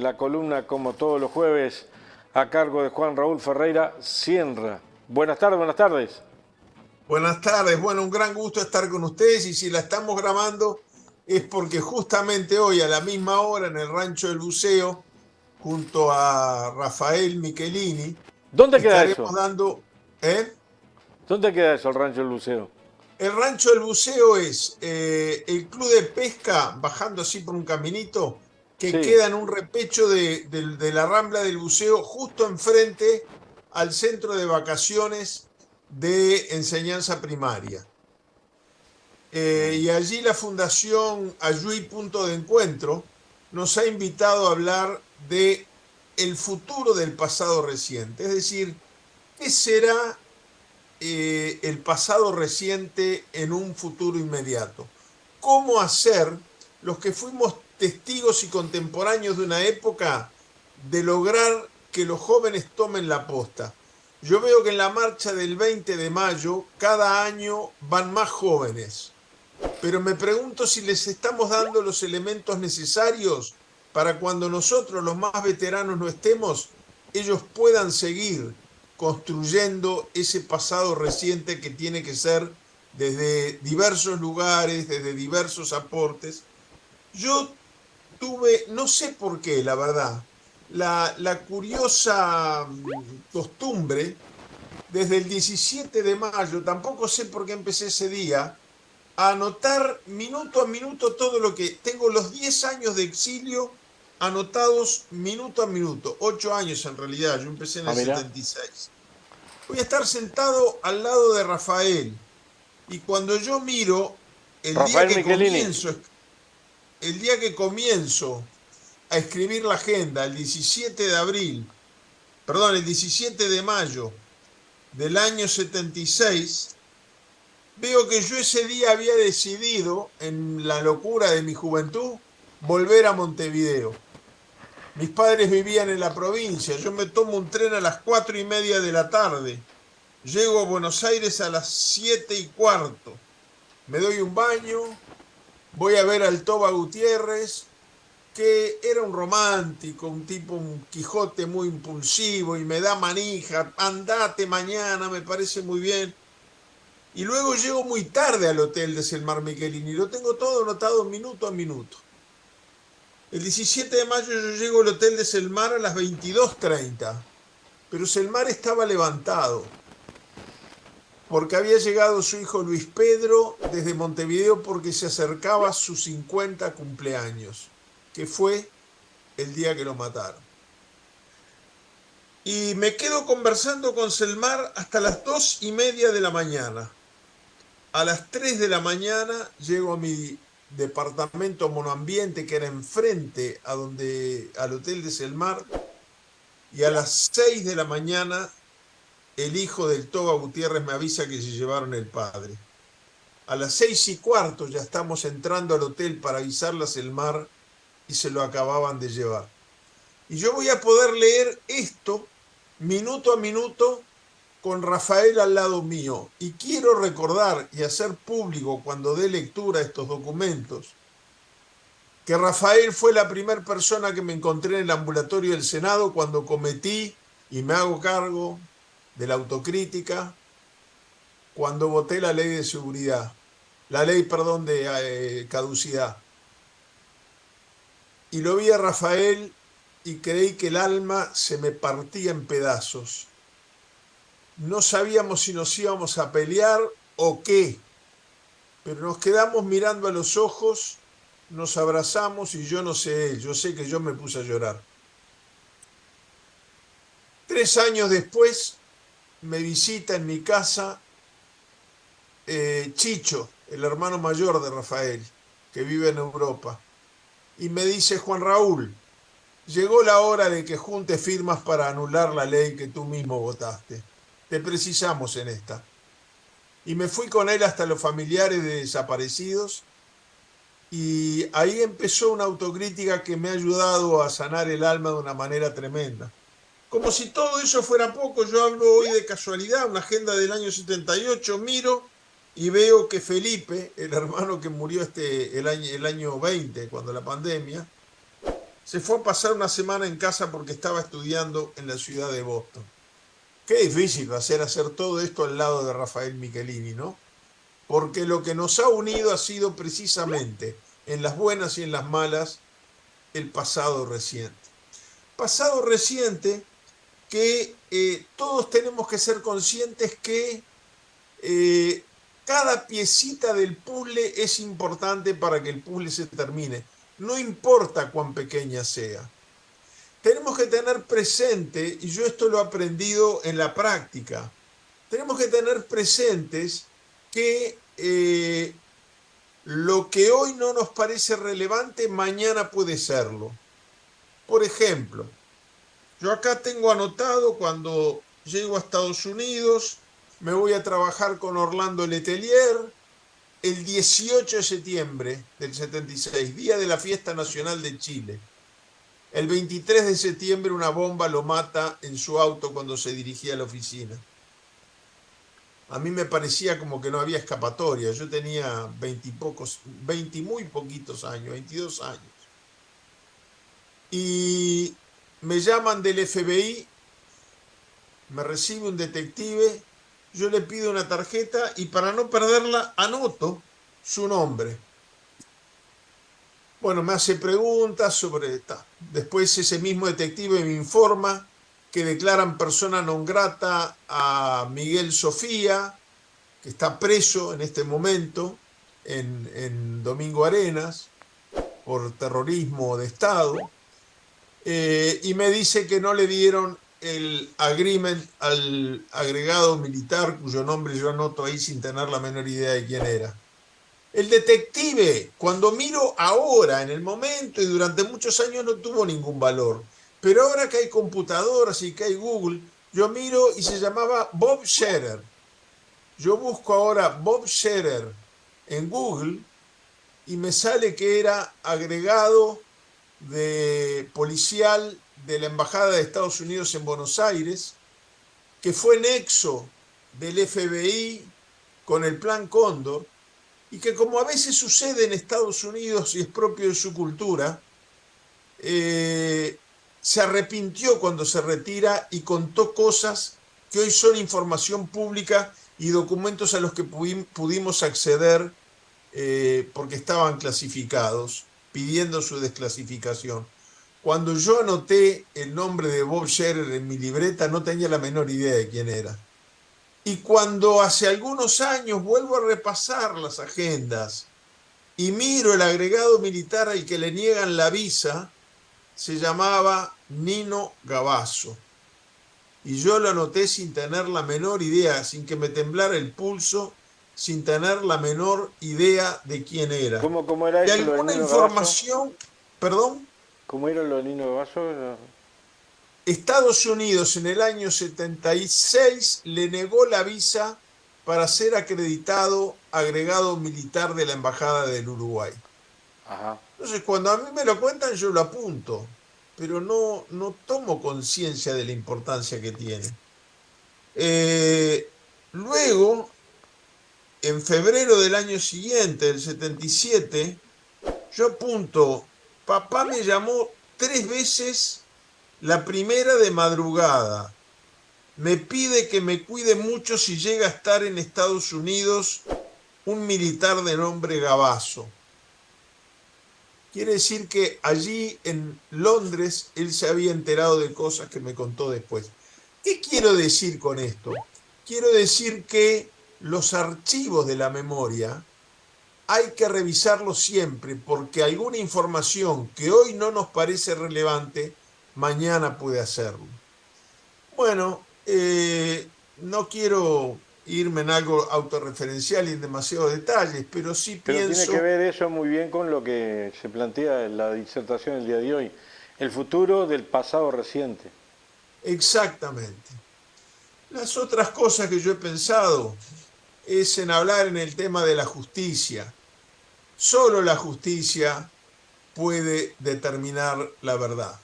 en la columna, como todos los jueves, a cargo de Juan Raúl Ferreira Sienra. Buenas tardes, buenas tardes. Buenas tardes, bueno, un gran gusto estar con ustedes y si la estamos grabando es porque justamente hoy a la misma hora en el Rancho del Buceo, junto a Rafael Michelini, ¿Dónde queda estaremos eso? dando... ¿eh? ¿Dónde queda eso, el Rancho del Buceo? El Rancho del Buceo es el club de pesca, bajando así por un caminito, que Sí. queda en un repecho de la Rambla del Buceo, justo enfrente al centro de vacaciones de enseñanza primaria. Y allí la Fundación Ayuí Punto de Encuentro nos ha invitado a hablar de el futuro del pasado reciente, es decir, ¿qué será el pasado reciente en un futuro inmediato? ¿Cómo hacer los que fuimos testigos y contemporáneos de una época de lograr que los jóvenes tomen la posta? Yo veo que en la marcha del 20 de mayo cada año van más jóvenes, pero me pregunto si les estamos dando los elementos necesarios para cuando nosotros, los más veteranos, no estemos, ellos puedan seguir construyendo ese pasado reciente que tiene que ser desde diversos lugares, desde diversos aportes. Yo tuve, no sé por qué, la verdad, la curiosa costumbre, desde el 17 de mayo, tampoco sé por qué empecé ese día, a anotar minuto a minuto todo lo que... Tengo los 10 años de exilio anotados minuto a minuto, 8 años en realidad, yo empecé en Ah, el mira. 76. Voy a estar sentado al lado de Rafael y cuando yo miro el día Rafael que Michelini. comienzo, el día que comienzo a escribir la agenda, el 17 de abril, perdón, el 17 de mayo del año 76, veo que yo ese día había decidido, en la locura de mi juventud, volver a Montevideo. Mis padres vivían en la provincia, yo me tomo un tren a las 4:30 de la tarde, llego a Buenos Aires a las 7:15, me doy un baño, voy a ver al Toba Gutiérrez, que era un romántico, un tipo, un Quijote muy impulsivo y me da manija, andate mañana, me parece muy bien. Y luego llego muy tarde al hotel de Selmar Michelini, lo tengo todo anotado minuto a minuto. El 17 de mayo yo llego al hotel de Selmar a las 22:30, pero Selmar estaba levantado porque había llegado su hijo Luis Pedro desde Montevideo porque se acercaba a sus 50 cumpleaños, que fue el día que lo mataron. Y me quedo conversando con Selmar hasta las 2:30 de la mañana. A las 3 de la mañana llego a mi departamento monoambiente que era enfrente al hotel de Selmar y a las 6 de la mañana el hijo del Toba Gutiérrez me avisa que se llevaron el padre. A las 6:15 ya estamos entrando al hotel para avisarle a Selmar y se lo acababan de llevar. Y yo voy a poder leer esto minuto a minuto con Rafael al lado mío. Y quiero recordar y hacer público cuando dé lectura a estos documentos que Rafael fue la primera persona que me encontré en el ambulatorio del Senado cuando cometí, y me hago cargo de la autocrítica, cuando voté la ley de seguridad, la ley, perdón, de caducidad. Y lo vi a Rafael y creí que el alma se me partía en pedazos. No sabíamos si nos íbamos a pelear o qué, pero nos quedamos mirando a los ojos, nos abrazamos y yo no sé él, yo sé que yo me puse a llorar. 3 años después me visita en mi casa Chicho, el hermano mayor de Rafael, que vive en Europa, y me dice: Juan Raúl, llegó la hora de que juntes firmas para anular la ley que tú mismo votaste. Te precisamos en esta. Y me fui con él hasta los familiares de desaparecidos y ahí empezó una autocrítica que me ha ayudado a sanar el alma de una manera tremenda. Como si todo eso fuera poco, yo hablo hoy de casualidad, una agenda del año 78, miro y veo que Felipe, el hermano que murió el año 20, cuando la pandemia, se fue a pasar una semana en casa porque estaba estudiando en la ciudad de Boston. Qué difícil va a ser hacer todo esto al lado de Rafael Michelini, ¿no? Porque lo que nos ha unido ha sido precisamente, en las buenas y en las malas, el pasado reciente. Pasado reciente que todos tenemos que ser conscientes que cada piecita del puzzle es importante para que el puzzle se termine, no importa cuán pequeña sea. Tenemos que tener presente, y yo esto lo he aprendido en la práctica, tenemos que tener presentes que lo que hoy no nos parece relevante, mañana puede serlo. Por ejemplo, yo acá tengo anotado cuando llego a Estados Unidos, me voy a trabajar con Orlando Letelier el 18 de septiembre del 76, día de la fiesta nacional de Chile. El 23 de septiembre una bomba lo mata en su auto cuando se dirigía a la oficina. A mí me parecía como que no había escapatoria. Yo tenía 20 y muy poquitos años, 22 años. Y me llaman del FBI, me recibe un detective, yo le pido una tarjeta y para no perderla anoto su nombre. Bueno, me hace preguntas sobre... Después ese mismo detective me informa que declaran persona non grata a Miguel Sofía, que está preso en este momento en Domingo Arenas por terrorismo de Estado, y me dice que no le dieron el agreement al agregado militar, cuyo nombre yo anoto ahí sin tener la menor idea de quién era. El detective, cuando miro ahora, en el momento y durante muchos años no tuvo ningún valor, pero ahora que hay computadoras y que hay Google, yo miro y se llamaba Bob Scherer. Yo busco ahora Bob Scherer en Google y me sale que era agregado de policial de la Embajada de Estados Unidos en Buenos Aires, que fue nexo del FBI con el Plan Cóndor, y que como a veces sucede en Estados Unidos y es propio de su cultura, se arrepintió cuando se retira y contó cosas que hoy son información pública y documentos a los que pudimos acceder porque estaban clasificados, pidiendo su desclasificación. Cuando yo anoté el nombre de Bob Scherer en mi libreta, no tenía la menor idea de quién era. Y cuando hace algunos años vuelvo a repasar las agendas y miro el agregado militar al que le niegan la visa, se llamaba Nino Gavazo. Y yo lo anoté sin tener la menor idea, sin que me temblara el pulso, sin tener la menor idea de quién era. ¿Cómo era Y eso, lo de alguna Nino Gavazo? información, perdón, ¿Cómo era lo de Nino Gavazo? No. Estados Unidos en el año 76 le negó la visa para ser acreditado agregado militar de la Embajada del Uruguay. Ajá. Entonces, cuando a mí me lo cuentan, yo lo apunto, pero no tomo conciencia de la importancia que tiene. Luego, en febrero del año siguiente, del 77, yo apunto, papá me llamó 3 veces, la primera de madrugada. Me pide que me cuide mucho si llega a estar en Estados Unidos un militar de nombre Gavazo. Quiere decir que allí en Londres él se había enterado de cosas que me contó después. ¿Qué quiero decir con esto? Quiero decir que los archivos de la memoria hay que revisarlos siempre porque alguna información que hoy no nos parece relevante, mañana puede hacerlo. Bueno, no quiero irme en algo autorreferencial y en demasiados detalles, pero sí Pero tiene que pienso ver eso muy bien con lo que se plantea en la disertación el día de hoy. El futuro del pasado reciente. exactamente. Las otras cosas que yo he pensado es en hablar en el tema de la justicia. Solo la justicia puede determinar la verdad.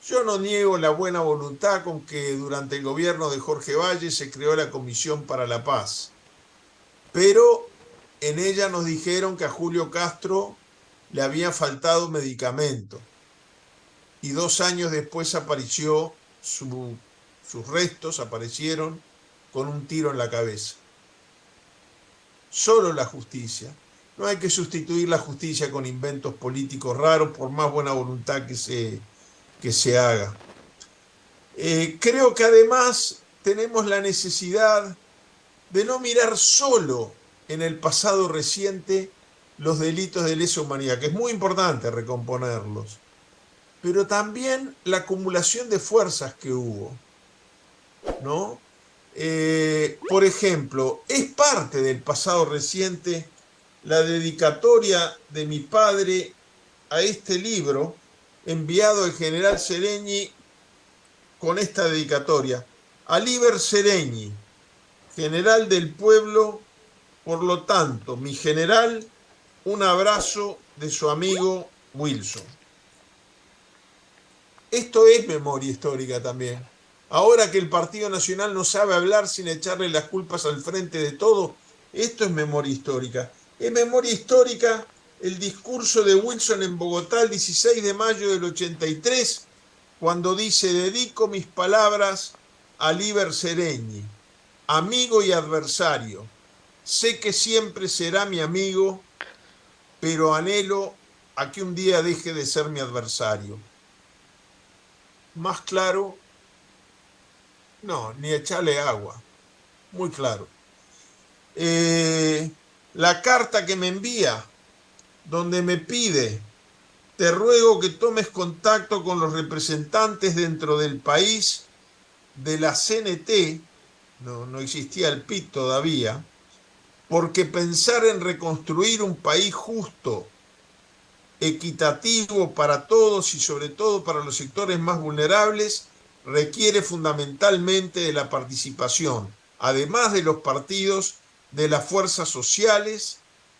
Yo no niego la buena voluntad con que durante el gobierno de Jorge Valle se creó la Comisión para la Paz, pero en ella nos dijeron que a Julio Castro le había faltado medicamento. y 2 años después sus restos aparecieron con un tiro en la cabeza. Solo la justicia. No hay que sustituir la justicia con inventos políticos raros, por más buena voluntad que se haga. Creo que además tenemos la necesidad de no mirar solo en el pasado reciente los delitos de lesa humanidad, que es muy importante recomponerlos, pero también la acumulación de fuerzas que hubo, ¿no? Por ejemplo, es parte del pasado reciente la dedicatoria de mi padre a este libro, enviado al general Seregni con esta dedicatoria: a Liber Seregni, general del pueblo, por lo tanto, mi general, un abrazo de su amigo Wilson. Esto es memoria histórica también. Ahora que el Partido Nacional no sabe hablar sin echarle las culpas al frente de todo, esto es memoria histórica. Es memoria histórica el discurso de Wilson en Bogotá el 16 de mayo del 83, cuando dice: dedico mis palabras a Liber Seregni, amigo y adversario. Sé que siempre será mi amigo, pero anhelo a que un día deje de ser mi adversario. Más claro, no, ni echarle agua. Muy claro. La carta que me envía, donde me pide: te ruego que tomes contacto con los representantes dentro del país de la CNT, no existía el PIT todavía, porque pensar en reconstruir un país justo, equitativo para todos y sobre todo para los sectores más vulnerables, requiere fundamentalmente de la participación, además de los partidos, de las fuerzas sociales,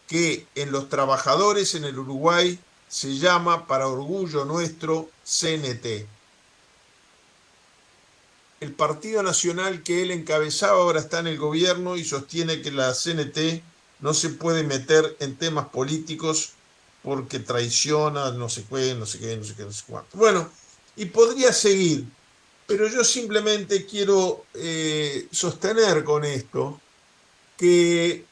que en los trabajadores en el Uruguay se llama, para orgullo nuestro, CNT. El Partido Nacional que él encabezaba ahora está en el gobierno y sostiene que la CNT no se puede meter en temas políticos porque traiciona, no sé qué, no sé qué, no sé qué, no sé cuánto. Bueno, y podría seguir, pero yo simplemente quiero sostener con esto que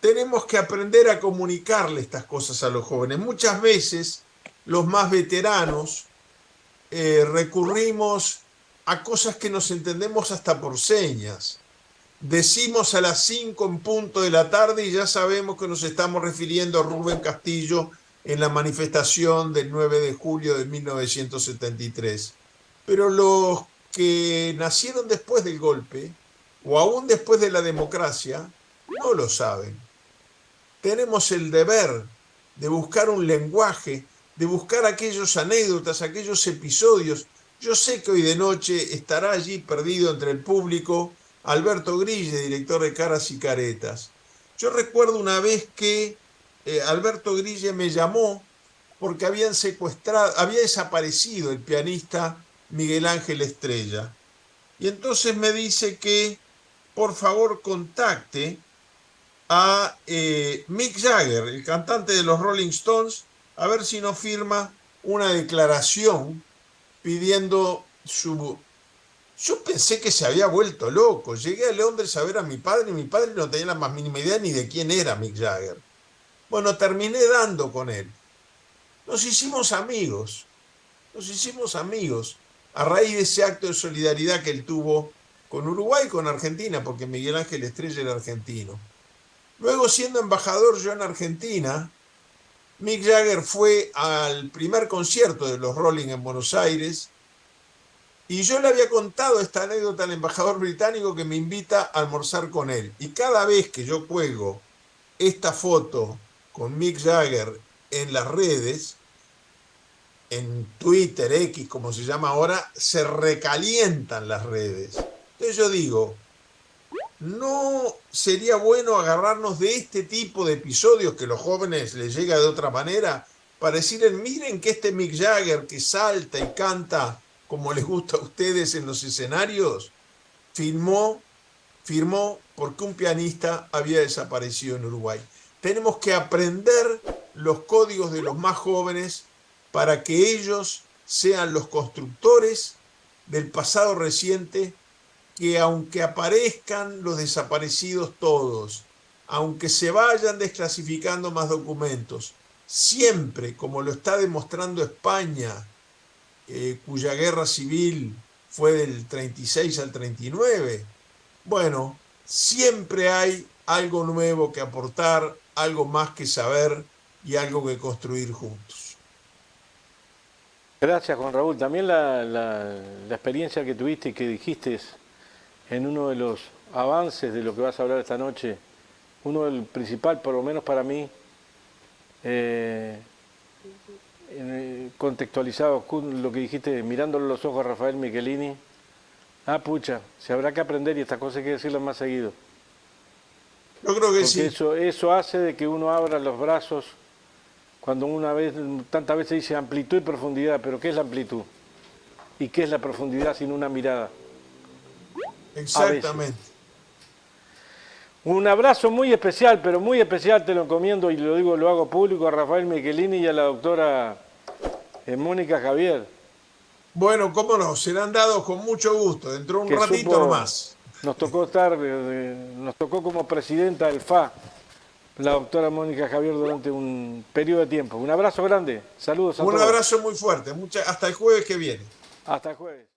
tenemos que aprender a comunicarle estas cosas a los jóvenes. Muchas veces los más veteranos recurrimos a cosas que nos entendemos hasta por señas. Decimos a las 5 en punto de la tarde y ya sabemos que nos estamos refiriendo a Rubén Castillo en la manifestación del 9 de julio de 1973. Pero los que nacieron después del golpe, o aún después de la democracia, no lo saben. Tenemos el deber de buscar un lenguaje, de buscar aquellas anécdotas, aquellos episodios. Yo sé que hoy de noche estará allí perdido entre el público Alberto Grille, director de Caras y Caretas. Yo recuerdo una vez que Alberto Grille me llamó porque había desaparecido el pianista Miguel Ángel Estrella. Y entonces me dice que por favor contacte a Mick Jagger, el cantante de los Rolling Stones, a ver si no firma una declaración pidiendo su... Yo pensé que se había vuelto loco. Llegué a Londres a ver a mi padre y mi padre no tenía la más mínima idea ni de quién era Mick Jagger. Bueno, terminé dando con él. Nos hicimos amigos a raíz de ese acto de solidaridad que él tuvo con Uruguay y con Argentina, porque Miguel Ángel Estrella era argentino. Luego, siendo embajador yo en Argentina, Mick Jagger fue al primer concierto de los Rolling en Buenos Aires y yo le había contado esta anécdota al embajador británico, que me invita a almorzar con él. Y cada vez que yo cuelgo esta foto con Mick Jagger en las redes, en Twitter, X, como se llama ahora, se recalientan las redes. Entonces yo digo, ¿no sería bueno agarrarnos de este tipo de episodios que a los jóvenes les llega de otra manera para decirles: miren que este Mick Jagger que salta y canta como les gusta a ustedes en los escenarios, firmó porque un pianista había desaparecido en Uruguay? Tenemos que aprender los códigos de los más jóvenes para que ellos sean los constructores del pasado reciente, que aunque aparezcan los desaparecidos todos, aunque se vayan desclasificando más documentos, siempre, como lo está demostrando España, cuya guerra civil fue del 36 al 39, bueno, siempre hay algo nuevo que aportar, algo más que saber y algo que construir juntos. Gracias, Juan Raúl. También la experiencia que tuviste y que dijiste en uno de los avances de lo que vas a hablar esta noche, uno del principal, por lo menos para mí, contextualizado con lo que dijiste, mirándole los ojos a Rafael Michelini. Ah, pucha, se habrá que aprender y estas cosas hay que decirlas más seguido. Yo creo que Porque sí. eso hace de que uno abra los brazos cuando tantas veces dice amplitud y profundidad, pero ¿qué es la amplitud? ¿Y qué es la profundidad sin una mirada? A veces. Exactamente. Un abrazo muy especial, pero muy especial te lo encomiendo y lo digo, lo hago público a Rafael Michelini y a la doctora Mónica Javier. Bueno, cómo no, serán dados con mucho gusto, dentro de un Que ratito supo, nomás. nos tocó como presidenta del FA, la doctora Mónica Javier durante un periodo de tiempo. Un abrazo grande, saludos a Un todos. abrazo muy fuerte, hasta el jueves que viene. Hasta el jueves.